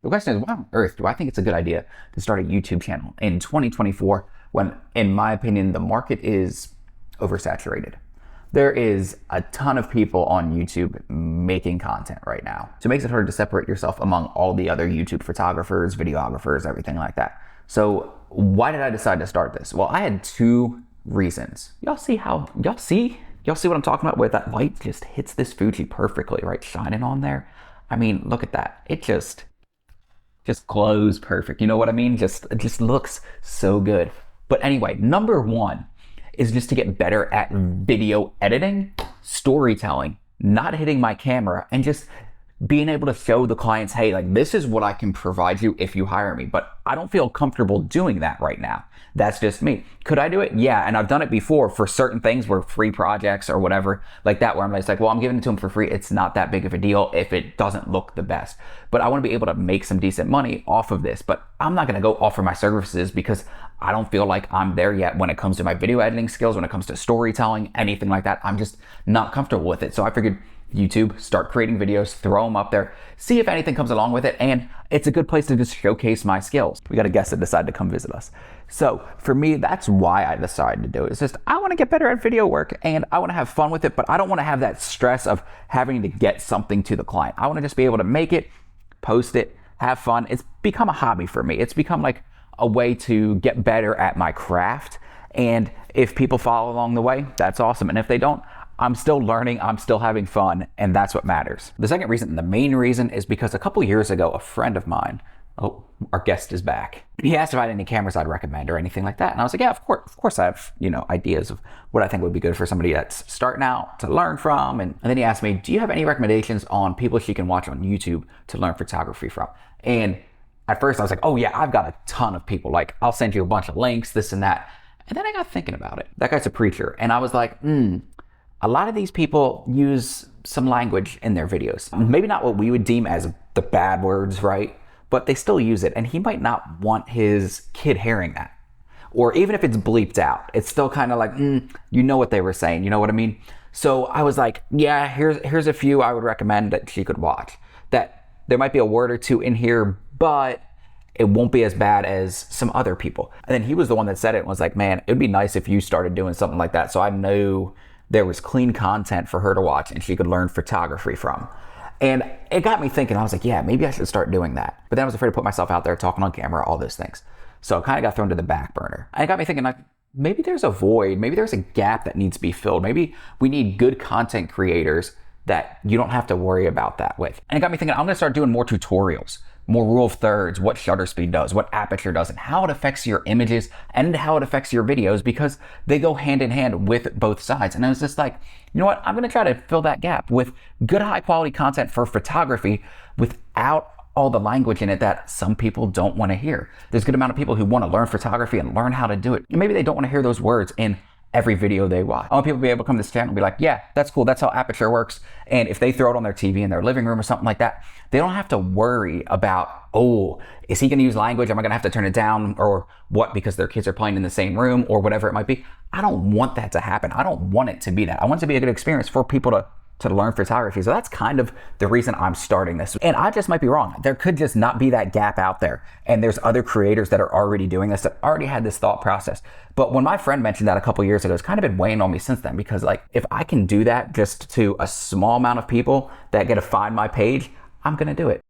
The question is, why on earth do I think it's a good idea to start a YouTube channel in 2024 when, in my opinion, the market is oversaturated? There is a ton of people on YouTube making content right now. So it makes it hard to separate yourself among all the other YouTube photographers, videographers, everything like that. So why did I decide to start this? Well, I had two reasons. Y'all see what I'm talking about, where that light just hits this Fuji perfectly, right? Shining on there. I mean, look at that. It just glows perfect. You know what I mean? It just looks so good. But anyway, number one is just to get better at video editing, storytelling, not hitting my camera, and just being able to show the clients, hey, like, this is what I can provide you if you hire me. But I don't feel comfortable doing that right now. That's just me. Could I do it? Yeah, and I've done it before for certain things, where free projects or whatever like that, where I'm just like, well, I'm giving it to them for free. It's not that big of a deal if it doesn't look the best. But I want to be able to make some decent money off of this. But I'm not going to go offer my services because I don't feel like I'm there yet when it comes to my video editing skills, when it comes to storytelling, anything like that. I'm just not comfortable with it. So I figured YouTube, start creating videos, throw them up there, see if anything comes along with it, and it's a good place to just showcase my skills. We got a guest that decided to come visit us. So for me, that's why I decided to do it. It's just, I want to get better at video work and I want to have fun with it, but I don't want to have that stress of having to get something to the client. I want to just be able to make it, post it, have fun. It's become a hobby for me. It's become like a way to get better at my craft. And if people follow along the way, that's awesome. And if they don't, I'm still learning, I'm still having fun, and that's what matters. The second reason, and the main reason, is because a couple years ago, a friend of mine, oh, our guest is back. He asked if I had any cameras I'd recommend or anything like that. And I was like, yeah, of course I have, ideas of what I think would be good for somebody that's starting out to learn from. And then he asked me, do you have any recommendations on people she can watch on YouTube to learn photography from? And at first I was like, oh yeah, I've got a ton of people. Like, I'll send you a bunch of links, this and that. And then I got thinking about it. That guy's a preacher. And I was like, a lot of these people use some language in their videos. Maybe not what we would deem as the bad words, right? But they still use it. And he might not want his kid hearing that. Or even if it's bleeped out, it's still kind of like, you know what they were saying. You know what I mean? So I was like, yeah, here's a few I would recommend that she could watch. That there might be a word or two in here, but it won't be as bad as some other people. And then he was the one that said it and was like, man, it'd be nice if you started doing something like that. So I knew there was clean content for her to watch and she could learn photography from. And it got me thinking. I was like, yeah, maybe I should start doing that. But then I was afraid to put myself out there talking on camera, all those things. So it kind of got thrown to the back burner. And it got me thinking, like, maybe there's a void. Maybe there's a gap that needs to be filled. Maybe we need good content creators that you don't have to worry about that with. And it got me thinking, I'm going to start doing more tutorials, more rule of thirds, what shutter speed does, what aperture does, and how it affects your images and how it affects your videos, because they go hand in hand with both sides. And I was just like, you know what? I'm going to try to fill that gap with good, high quality content for photography without all the language in it that some people don't want to hear. There's a good amount of people who want to learn photography and learn how to do it. And maybe they don't want to hear those words in every video they watch. I want people to be able to come to this channel and be like, yeah, that's cool. That's how aperture works. And if they throw it on their TV in their living room or something like that, they don't have to worry about, oh, is he going to use language? Am I going to have to turn it down or what? Because their kids are playing in the same room or whatever it might be. I don't want that to happen. I don't want it to be that. I want it to be a good experience for people to learn photography. So that's kind of the reason I'm starting this. And I just might be wrong. There could just not be that gap out there. And there's other creators that are already doing this, that already had this thought process. But when my friend mentioned that a couple years ago, it's kind of been weighing on me since then, because like, if I can do that just to a small amount of people that get to find my page, I'm going to do it.